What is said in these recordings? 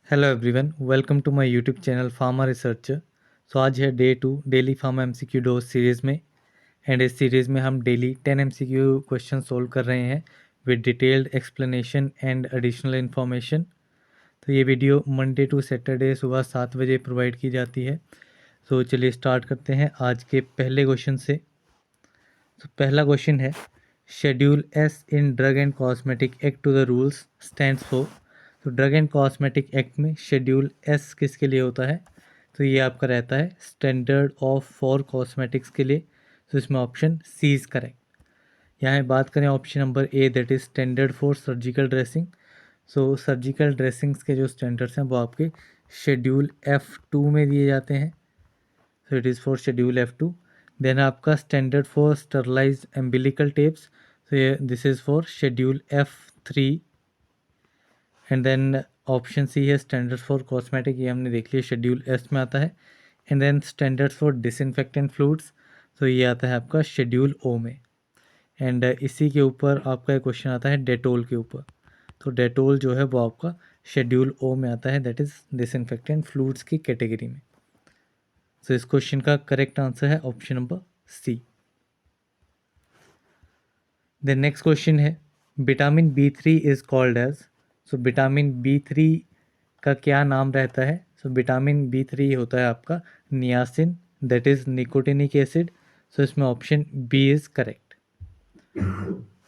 Hello everyone, welcome to my YouTube channel pharma researcher. So आज है day 2 daily pharma MCQ dose series में। And इस series में हम डेली 10 एमसीक्यू क्वेश्चन सोल्व कर रहे हैं with detailed explanation and additional information. तो ये वीडियो मंडे टू सैटरडे सुबह 7 बजे प्रोवाइड की जाती है। सो चलिए स्टार्ट करते हैं आज के पहले क्वेश्चन से। तो पहला क्वेश्चन है, schedule S in drug and cosmetic act to the rules stands for. तो ड्रग एंड कॉस्मेटिक एक्ट में शेड्यूल एस किसके लिए होता है? तो ये आपका रहता है स्टैंडर्ड ऑफ फॉर कॉस्मेटिक्स के लिए। तो इसमें ऑप्शन सी इज़ करेक्ट। यहाँ बात करें option number A, that is standard for surgical dressing. So surgical dressings के जो स्टैंडर्ड्स हैं वो आपके शेड्यूल F2 में दिए जाते हैं। So it is for schedule F2। Then आपका standard for sterilized umbilical tapes, तो ये this is for schedule F3। And then option C है स्टैंडर्ड फॉर कॉस्मेटिक, ये हमने देख लिया शेड्यूल एस में आता है। And then standard for disinfectant fluids, तो ये आता है आपका शेड्यूल ओ में। एंड इसी के ऊपर आपका एक क्वेश्चन आता है डेटोल के ऊपर। तो डेटोल जो है वो आपका शेड्यूल ओ में आता है, दैट इज़ डिसइंफेक्टेंट फ्लूइड्स की कैटेगरी में। तो इस क्वेश्चन का करेक्ट आंसर है option number C. The next question है, vitamin B3 is called as. So vitamin B3 का क्या नाम रहता है? सो विटामिन B3 होता है आपका niacin, that is nicotinic acid. So इसमें option B is correct.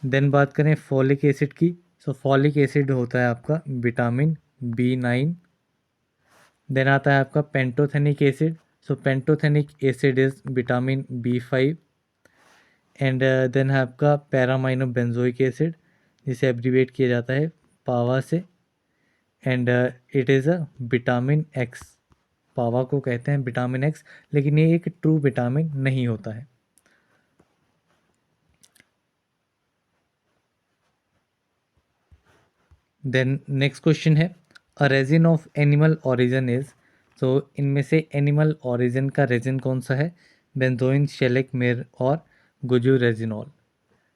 Then बात करें फॉलिक एसिड की। सो फॉलिक एसिड होता है आपका विटामिन B9। देन आता है आपका pantothenic acid. So pantothenic acid is vitamin B5। And then है आपका पैरामाइनो बेंजोइक एसिड, जिसे एब्रीवेट किया जाता है पावा से। And it is a vitamin X. PABA को कहते हैं विटामिन एक्स, लेकिन ये एक ट्रू विटामिन नहीं होता है। देन नेक्स्ट क्वेश्चन है, a resin of animal origin is. तो इनमें से एनिमल ओरिजिन का रेजिन कौन सा है? बेंजोइन, शेलिक, मिर और गुजू रेजिनॉल।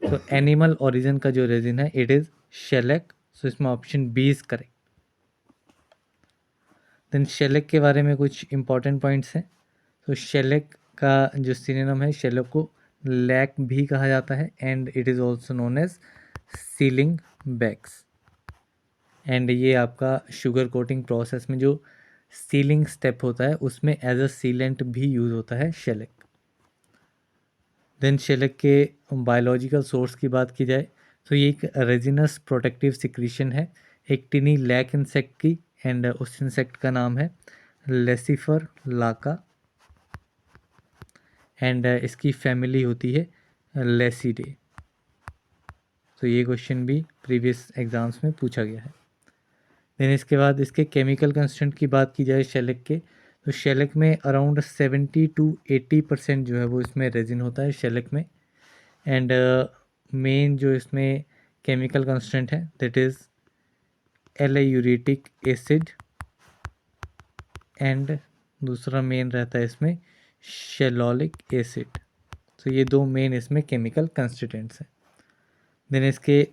तो एनिमल ओरिजिन का जो रेजिन है इट इज़ शेलेक। सो इसमें option B is correct. Then shellac के बारे में कुछ इंपॉर्टेंट पॉइंट्स हैं। तो शेलेक का जो सिनोनिम है, शेलेक को लैक भी कहा जाता है and it is also known as sealing bags. And ये आपका शुगर कोटिंग प्रोसेस में जो सीलिंग स्टेप होता है उसमें एज अ सीलेंट भी यूज़ होता है शेलेक। देन शेलेक के बायोलॉजिकल सोर्स की बात की जाए तो ये एक रेजिनस प्रोटेक्टिव सिक्रीशन है, एक टिनी लैक इंसेक्ट की। एंड उस इंसेक्ट का नाम है लेसिफर लाका। एंड इसकी फैमिली होती है लेसिडे। तो ये क्वेश्चन भी प्रीवियस एग्जाम्स में पूछा गया है। देन इसके बाद इसके केमिकल कंस्टेंट की बात की जाए शेलेक के, तो शेलेक में अराउंड 70 to 80% जो है वो इसमें रेजिन होता है शेलेक में। एंड मेन जो इसमें केमिकल कंस्टेंट है दैट इज़ एलेयूरेटिक एसिड। एंड दूसरा मेन रहता है इसमें शेलोलिक एसिड। तो ये दो मेन इसमें केमिकल कंस्टिट्यूएंट्स हैं। देन इसके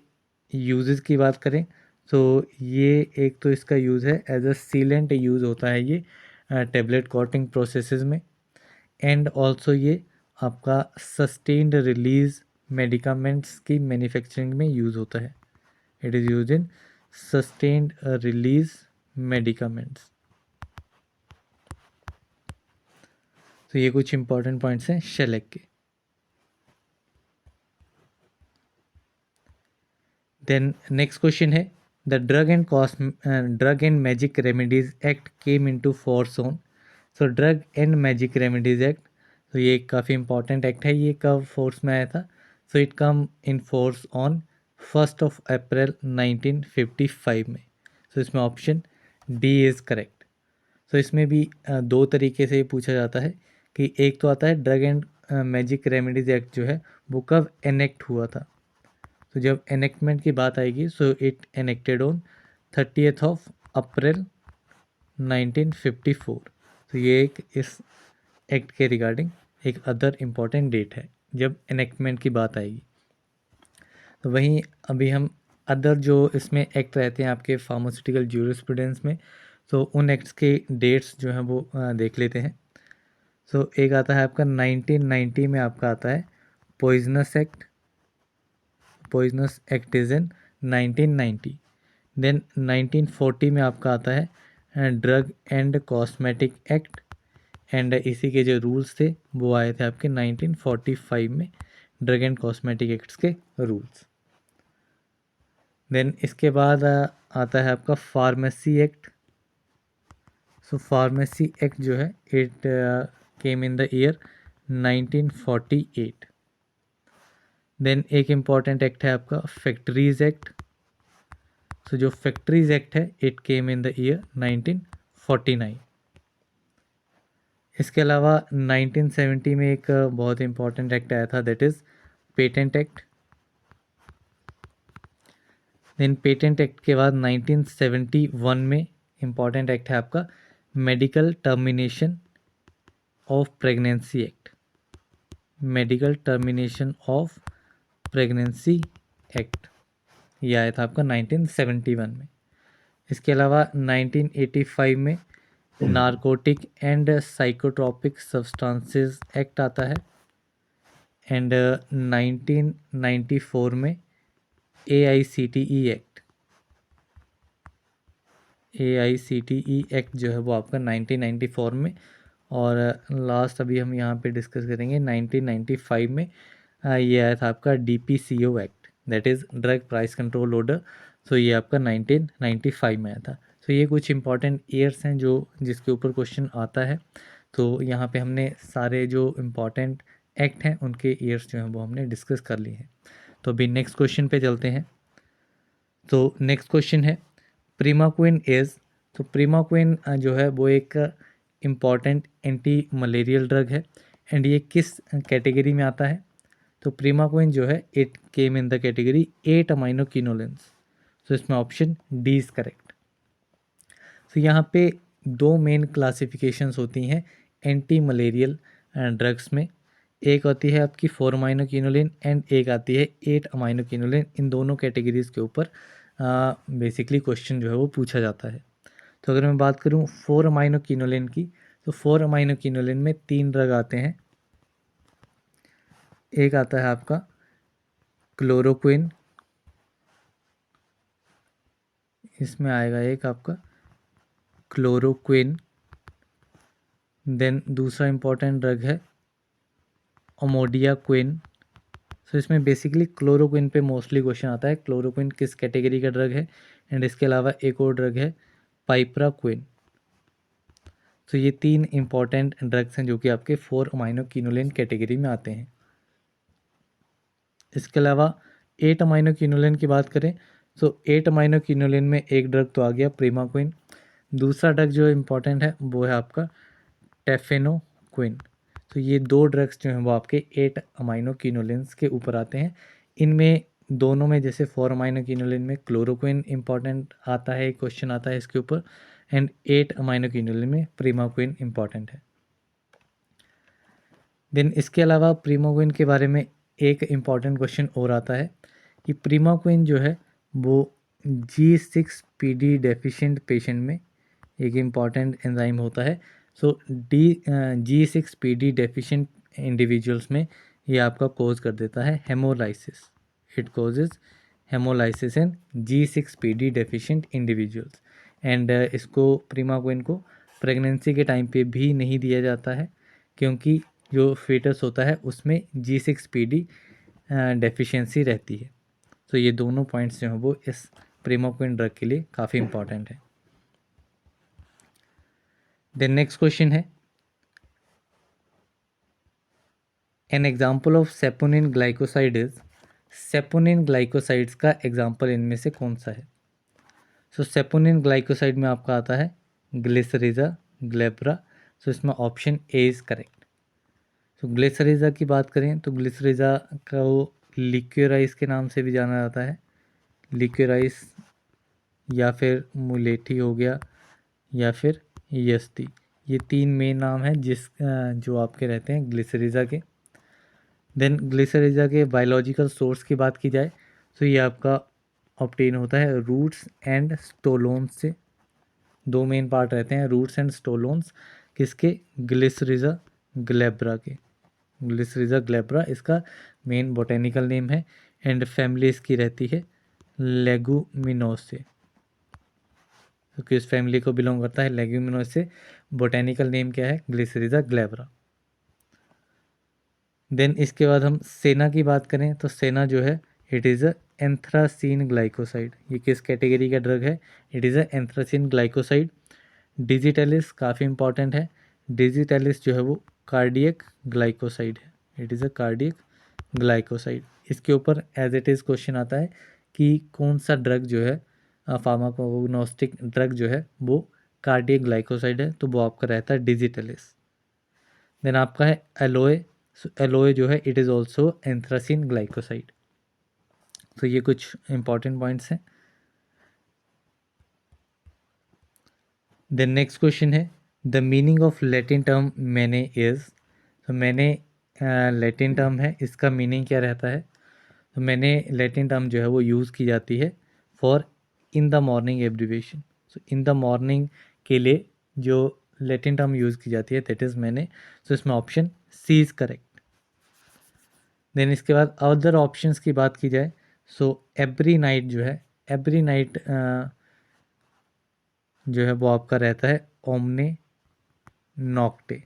यूजेस की बात करें तो ये एक तो इसका यूज़ है एज अ सीलेंट यूज़ होता है ये टेबलेट कोटिंग प्रोसेसेस में। एंड ऑल्सो ये आपका सस्टेन्ड रिलीज मेडिकामेंट्स की मैन्युफैक्चरिंग में यूज़ होता है। It is use in sustained release medicaments. तो ये कुछ इंपॉर्टेंट पॉइंट्स हैं शेलेक के। देन नेक्स्ट क्वेश्चन है, the drug and magic remedies act came into force on. So drug and magic remedies act, तो ये काफ़ी इंपॉर्टेंट एक्ट है। ये कब फोर्स में आया था? So it come in force on 1 अप्रैल 1955 में। सो इसमें ऑप्शन डी इज़ करेक्ट। सो इसमें भी दो तरीके से पूछा जाता है कि एक तो आता है drug and magic remedies act जो है वो कब एनेक्ट हुआ था। तो जब एनेक्टमेंट की बात आएगी सो इट एनेक्टेड ऑन 30 अप्रैल 1954। तो ये एक इस एक्ट के रिगार्डिंग एक अदर इम्पॉर्टेंट डेट है जब एनेक्टमेंट की बात आएगी। तो वहीं अभी हम अदर जो इसमें एक्ट रहते हैं आपके फार्मास्यूटिकल ज्यूरिस्प्रूडेंस में, तो उन एक्ट्स के डेट्स जो हैं वो देख लेते हैं। सो एक आता है आपका 1990 में आपका आता है poisonous act. Poisonous act is in 1990। Then 1940 में आपका आता है drug and cosmetic act, and इसी के जो रूल्स थे वो आए थे आपके 1945 में, ड्रग एंड कॉस्मेटिक एक्ट्स के रूल्स। देन इसके बाद आता है आपका pharmacy act. So pharmacy act जो है it came in the year 1948। Then एक इम्पॉर्टेंट एक्ट है आपका फैक्ट्रीज एक्ट। सो जो फैक्ट्रीज एक्ट है it came in the year 1949। इसके अलावा 1970 में एक बहुत इंपॉर्टेंट एक्ट आया था, that is patent act. Then patent act के बाद 1971 में इम्पॉर्टेंट एक्ट है आपका medical termination of pregnancy act. Medical termination of pregnancy act ये आया था आपका 1971 में। इसके अलावा 1985 में narcotic and psychotropic substances act आता है, एंड 1994 में AICTE एक्ट। AICTE एक्ट जो है वो आपका 1994 में, और लास्ट अभी हम यहाँ पे डिस्कस करेंगे 1995 में ये आया था आपका DPCO act, that is drug price control order. So ये आपका 1995 में आया था। सो ये कुछ इंपॉर्टेंट ईयर्स हैं जो जिसके ऊपर क्वेश्चन आता है। तो यहाँ पे हमने सारे जो इम्पॉर्टेंट एक्ट हैं उनके ईयर्स जो हैं वो हमने डिस्कस कर लिए हैं। तो अभी नेक्स्ट क्वेश्चन पे चलते हैं। तो नेक्स्ट क्वेश्चन है प्रीमाक्विन इज़। तो प्रीमाक्विन जो है वो एक इम्पॉर्टेंट एंटी मलेरियल ड्रग है, एंड ये किस कैटेगरी में आता है? तो प्रीमाक्विन जो है it came in the category 8 amino quinolines. तो इसमें ऑप्शन डी इज़ करेक्ट। तो यहाँ पे दो मेन क्लासिफिकेशंस होती हैं एंटी मलेरियल ड्रग्स में। एक होती है आपकी 4 अमाइनो कीनोलिन एंड एक आती है 8 अमाइनो कीनोलिन। इन दोनों कैटेगरीज़ के ऊपर बेसिकली क्वेश्चन जो है वो पूछा जाता है। तो अगर मैं बात करूँ 4 अमाइनो कीनोलिन की, तो 4 अमाइनो कीनोलिन में 3 ड्रग आते हैं। एक आता है आपका क्लोरोक्विन, इसमें आएगा एक आपका क्लोरोक्विन। देन दूसरा इंपॉर्टेंट ड्रग है ओमोडिया क्विन। सो इसमें बेसिकली क्लोरोक्विन पे मोस्टली क्वेश्चन आता है, क्लोरोक्विन किस कैटेगरी का ड्रग है। एंड इसके अलावा एक और ड्रग है पाइप्राक्विन। तो ये 3 इंपॉर्टेंट ड्रग्स हैं जो कि आपके 4 अमाइनो कीनोलिन कैटेगरी में आते हैं। इसके अलावा 8 अमाइनो कीनोलिन की बात करें तो 8 अमाइनो कीनोलिन में एक ड्रग तो आ गया प्रीमाक्विन। दूसरा ड्रग जो इम्पॉर्टेंट है वो है आपका टेफेनोक्विन। तो ये दो ड्रग्स जो हैं वो आपके 8 अमाइनो कीनोलिन्स के ऊपर आते हैं। इनमें दोनों में जैसे 4 अमाइनो कीनोलिन में क्लोरोक्विन इंपॉर्टेंट आता है, एक क्वेश्चन आता है इसके ऊपर, एंड 8 अमाइनो कीनोलिन में प्रीमाक्विन इंपॉर्टेंट है। देन इसके अलावा प्रीमाक्विन के बारे में एक इम्पॉर्टेंट क्वेश्चन और आता है कि प्रीमाक्विन जो है वो G6PD डेफिशिएंट पेशेंट में एक इम्पॉर्टेंट एंजाइम होता है। सो G6PD डेफिशिएंट इंडिविजुअल्स में ये आपका कोज कर देता है haemolysis. It causes haemolysis in G6PD deficient individuals. And इसको प्रीमाक्विन को प्रेगनेंसी के टाइम पे भी नहीं दिया जाता है, क्योंकि जो फीटस होता है उसमें G6PD डेफिशिएंसी रहती है। तो ये दोनों पॉइंट्स जो हैं वो इस प्रीमाक्विन ड्रग के लिए काफ़ी इंपॉर्टेंट है। देन नेक्स्ट क्वेश्चन है an example of saponin glycoside is. Saponin glycosides का एग्जाम्पल इनमें से कौन सा है? सो सेपोनिन ग्लाइकोसाइड में आपका आता है ग्लिसरीजा, ग्लेब्रा। सो इसमें ऑप्शन ए इज़ करेक्ट। तो ग्लिसरीजा की बात करें तो ग्लिसरीजा को लिक्योराइस के नाम से भी जाना जाता है। लिक्योराइस या फिर मुलेठी हो गया या फिर यस्ती, ये 3 मेन नाम हैं जो आपके रहते हैं ग्लिसरीजा के। देन ग्लिसरीजा के बायोलॉजिकल सोर्स की बात की जाए तो ये आपका ऑब्टेन होता है रूट्स एंड स्टोलोन से। दो मेन पार्ट रहते हैं, रूट्स एंड स्टोलोन्स, किसके, ग्लिसरीजा ग्लैब्रा के। ग्लिसरीजा ग्लैब्रा इसका मेन बोटेनिकल नेम है, एंड फैमिली इसकी रहती है लेगुमिनोसे, तो किस फैमिली को बिलोंग करता है, लेग्यूमिनोसे। बोटेनिकल नेम क्या है, ग्लिसरीजा ग्लैब्रा। देन इसके बाद हम सेना की बात करें तो सेना जो है it is a anthracene glycoside. ये किस कैटेगरी का ड्रग है, it is a anthracene glycoside. Digitalis काफ़ी इंपॉर्टेंट है, डिजिटेलिस जो है वो कार्डियक ग्लाइकोसाइड है, it is a cardiac glycoside. इसके ऊपर एज इट इज़ क्वेश्चन आता है कि कौन सा ड्रग जो है फार्माकोग्नोस्टिक ड्रग जो है वो कार्डियक ग्लाइकोसाइड है, तो वो आपका रहता है डिजिटेलिस। देन आपका है एलोए, एलोए जो है it is also anthracene glycoside. तो ये कुछ इंपॉर्टेंट पॉइंट्स हैं। देन नेक्स्ट क्वेश्चन है the meaning of Latin term मैने इज़। तो मैने लैटिन टर्म है, इसका मीनिंग क्या रहता है, तो मैंने लैटिन टर्म जो है वो यूज़ की जाती है for in the morning abbreviation. So in the morning के लिए जो लैटिन टर्म यूज़ की जाती है दैट इज़ मैंने, सो इसमें option C is correct. Then इसके बाद अदर ऑप्शंस की बात की जाए, सो एवरी नाइट जो है, एवरी नाइट जो है वो आपका रहता है ओमने नॉक्टे।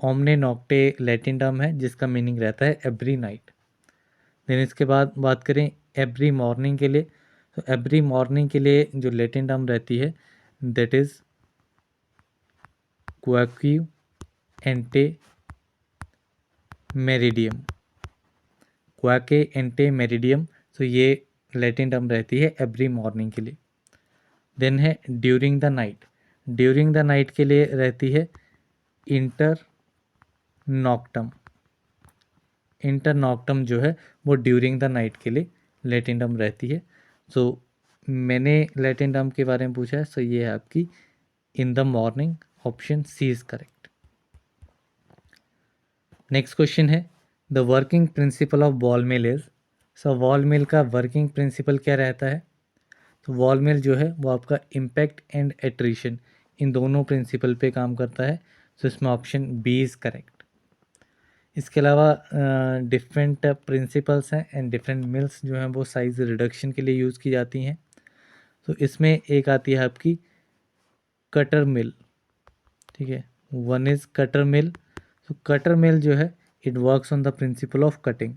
ओमने नॉक्टे लैटिन टर्म है जिसका मीनिंग रहता है एवरी नाइट। देन इसके बाद बात करें एवरी मॉर्निंग के लिए, तो एवरी मॉर्निंग के लिए जो लैटिन टर्म रहती है दैट इज़ क्वाक्यू एंटे मेरिडियम, क्वाके एंटे मेरिडियम। तो ये लैटिन टर्म रहती है एवरी मॉर्निंग के लिए। देन है during the night, during the night के लिए रहती है इंटर नॉक्टम। इंटर नॉक्टम जो है वो ड्यूरिंग द नाइट के लिए लैटिन टर्म रहती है। सो मैंने लैटिन टर्म के बारे में पूछा है, सो ये है आपकी in the morning, option C is correct. Next question है the working principle of ball mill is. So ball mill का वर्किंग प्रिंसिपल क्या रहता है, तो बॉल मिल जो है वो आपका इम्पैक्ट एंड एट्रीशन इन दोनों प्रिंसिपल पे काम करता है। सो इसमें ऑप्शन बी इज़ करेक्ट। इसके अलावा डिफरेंट प्रिंसिपल्स हैं एंड डिफरेंट मिल्स जो हैं वो साइज़ रिडक्शन के लिए यूज़ की जाती हैं। तो इसमें एक आती है आपकी कटर मिल, ठीक है, वन इज़ कटर मिल। तो कटर मिल जो है it works on the principle of cutting.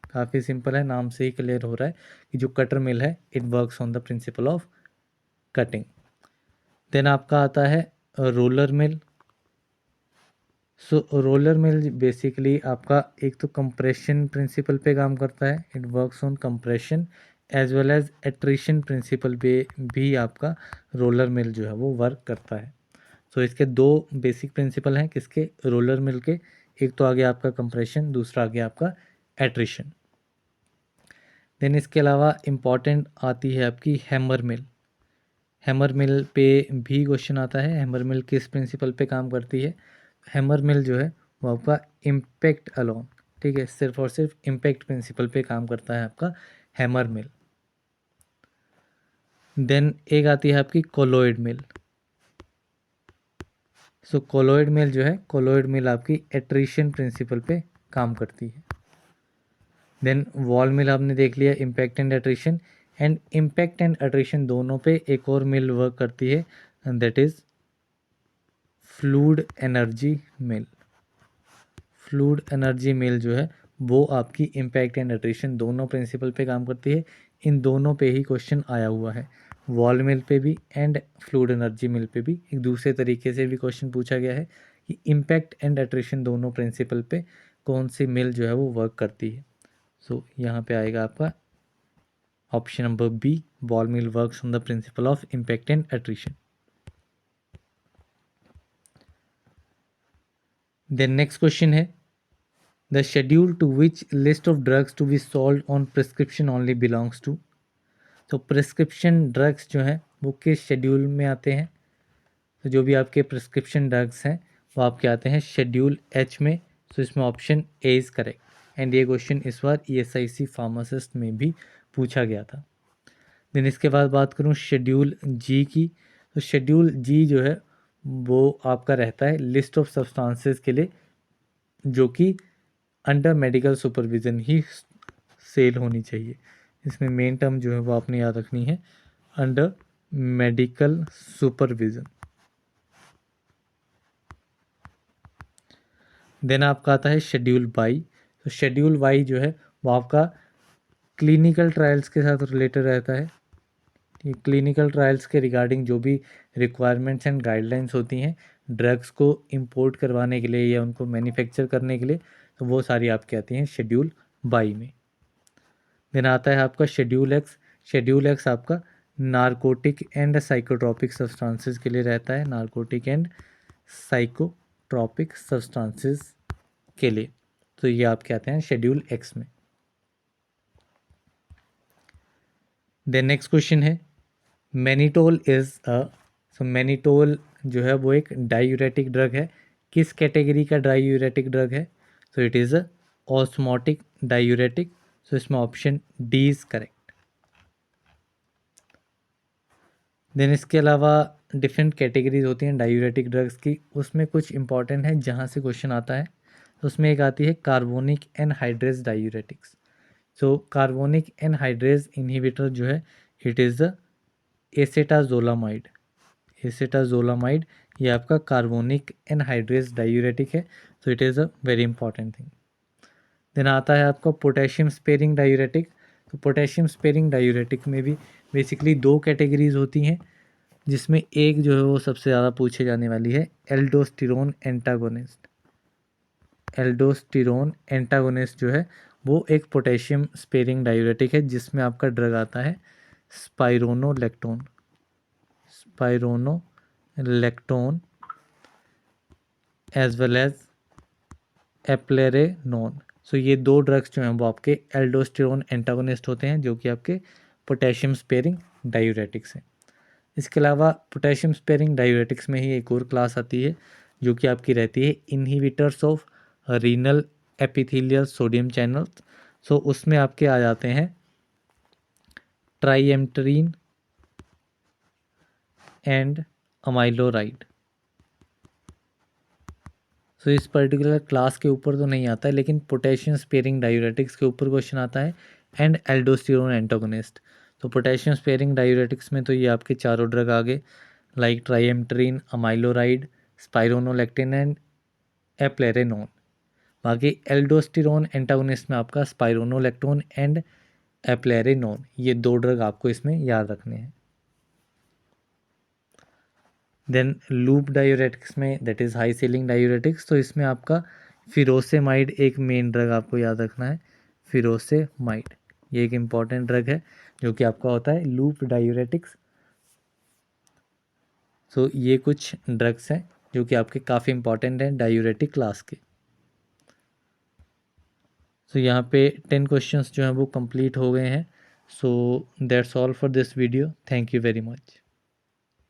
काफ़ी सिंपल है, नाम से ही क्लियर हो रहा है कि जो कटर मिल है it works on the principle of cutting. Then आपका आता है roller mill. So roller mill basically आपका एक तो कंप्रेशन प्रिंसिपल पे काम करता है, it works on compression as well as attrition principle पे भी आपका रोलर मिल जो है वो वर्क करता है। सो इसके दो बेसिक प्रिंसिपल हैं किसके, रोलर मिल के। एक तो आ गया आपका कंप्रेशन, दूसरा आ गया आपका एट्रिशन। देन इसके अलावा इम्पॉर्टेंट आती है आपकी हैमर मिल। हैमर मिल पे भी क्वेश्चन आता है, हैमर मिल किस प्रिंसिपल पे काम करती है। हैमर मिल जो है वो आपका इम्पैक्ट अलोन, ठीक है, सिर्फ और सिर्फ इम्पैक्ट प्रिंसिपल पे काम करता है आपका हैमर मिल। देन एक आती है आपकी कोलोइड मिल। सो कोलोइड मिल जो है, कोलोइड मिल आपकी एट्रिशन प्रिंसिपल पे काम करती है। देन वॉल मिल आपने देख लिया, impact and attrition, and impact and attrition दोनों पे एक और मिल वर्क करती है and that is fluid energy mill. Fluid energy mill जो है वो आपकी इम्पैक्ट एंड एट्रिशन दोनों प्रिंसिपल पे काम करती है। इन दोनों पे ही क्वेश्चन आया हुआ है, वॉल मिल पे भी एंड फ्लूइड एनर्जी मिल पे भी। एक दूसरे तरीके से भी क्वेश्चन पूछा गया है कि इम्पैक्ट एंड एट्रिशन दोनों प्रिंसिपल पे कौन सी मिल जो है वो वर्क करती है। सो यहाँ पे आएगा आपका option number B, ball mill works on the principle of impact and attrition. Then next question है the schedule to which list of drugs to be sold on prescription only belongs to. तो prescription drugs जो हैं वो किस schedule में आते हैं, तो जो भी आपके प्रिस्क्रिप्शन ड्रग्स हैं वो आपके आते हैं शेड्यूल एच में। सो इसमें option A is correct and ये क्वेश्चन इस बार ESIC फार्मासिस्ट में भी पूछा गया था। देन इसके बाद बात करूँ शेड्यूल जी की, तो शेड्यूल जी जो है वो आपका रहता है लिस्ट ऑफ सब्सटेंसेस के लिए जो कि अंडर मेडिकल सुपरविज़न ही सेल होनी चाहिए। इसमें मेन टर्म जो है वो आपने याद रखनी है, अंडर मेडिकल सुपरविज़न। देन आपका आता है शेड्यूल वाई। तो शेड्यूल वाई जो है वो आपका क्लिनिकल ट्रायल्स के साथ रिलेटेड रहता है। कि क्लिनिकल ट्रायल्स के रिगार्डिंग जो भी रिक्वायरमेंट्स एंड गाइडलाइंस होती हैं ड्रग्स को इंपोर्ट करवाने के लिए या उनको मैन्युफैक्चर करने के लिए, तो वो सारी आपकी आती हैं शेड्यूल बाई में। देन आता है आपका शेड्यूल एक्स। शेड्यूल एक्स आपका नारकोटिक एंड साइकोट्रॉपिक सब्सटेंसेस के लिए रहता है, नारकोटिक एंड साइकोट्रॉपिक सब्सटेंसेस के लिए। तो ये आपके आते हैं शेड्यूल एक्स में। देन नेक्स्ट क्वेश्चन है मैनिटोल इज़ सो मैनिटोल जो है वो एक डायूरेटिक ड्रग है। किस कैटेगरी का डायूरेटिक ड्रग है? So it is a osmotic diuretic. So इसमें option D is correct. Then इसके अलावा डिफरेंट कैटेगरीज होती हैं डायूरेटिक ड्रग्स की, उसमें कुछ इंपॉर्टेंट है जहाँ से क्वेश्चन आता है। तो उसमें एक आती है carbonic anhydrase diuretics. So carbonic anhydrase inhibitor जो है it is the acetazolamide. Acetazolamide ये आपका कार्बोनिक एनहाइड्रेज डायूरेटिक है। So it is a very important thing. Then आता है आपका पोटेशियम स्पेयरिंग डायूरेटिक। तो पोटेशियम स्पेयरिंग डायूरेटिक में भी बेसिकली दो कैटेगरीज होती हैं, जिसमें एक जो है वो सबसे ज़्यादा पूछे जाने वाली है, एल्डोस्टिरोन एंटागोनिस्ट। एल्डोस्टिरोन एंटागोनिस्ट जो है वो एक पोटेशियम स्पेयरिंग डायूरेटिक है, जिसमें आपका ड्रग आता है spironolactone. Spironolactone as well as eplerenone. So ये दो ड्रग्स जो हैं वो आपके एल्डोस्टेरोन एंटागोनिस्ट होते हैं, जो कि आपके पोटेशियम स्पेयरिंग डायूरेटिक्स हैं। इसके अलावा पोटेशियम स्पेयरिंग डायूरेटिक्स में ही एक और क्लास आती है जो कि आपकी रहती है inhibitors of renal epithelial sodium channels. So उसमें आपके आ जाते हैं ट्राइएम्टरीन एंड अमाइलोराइड। सो इस पर्टिकुलर क्लास के ऊपर तो नहीं आता है, लेकिन पोटेशियम स्पेयरिंग डायूरेटिक्स के ऊपर क्वेश्चन आता है एंड एल्डोस्टेरोन एंटागोनिस्ट। तो पोटेशियम स्पेयरिंग डायूरेटिक्स में तो ये आपके चारों ड्रग आ गए, लाइक ट्राइएम्टरीन, अमाइलोराइड, स्पाइरोनोलेक्टिन एंड एप्लेरेनोन। बाकी एल्डोस्टेरोन एंटागोनिस्ट में आपका स्पाइरोनोलेक्टोन एंड एप्लेरेनोन, ये दो ड्रग आपको इसमें याद रखने हैं। देन लूप डायूरेटिक्स में that is high ceiling diuretics, तो इसमें आपका फिरोसेमाइड एक मेन ड्रग आपको याद रखना है। फिरोसेमाइड ये एक इम्पॉर्टेंट ड्रग है जो कि आपका होता है लूप डायूरेटिक्स। सो ये कुछ ड्रग्स हैं जो कि आपके काफ़ी इंपॉर्टेंट हैं डायूरेटिक क्लास के। सो यहाँ पे 10 क्वेश्चंस जो हैं वो कंप्लीट हो गए हैं। So that's all for this video. Thank you very much.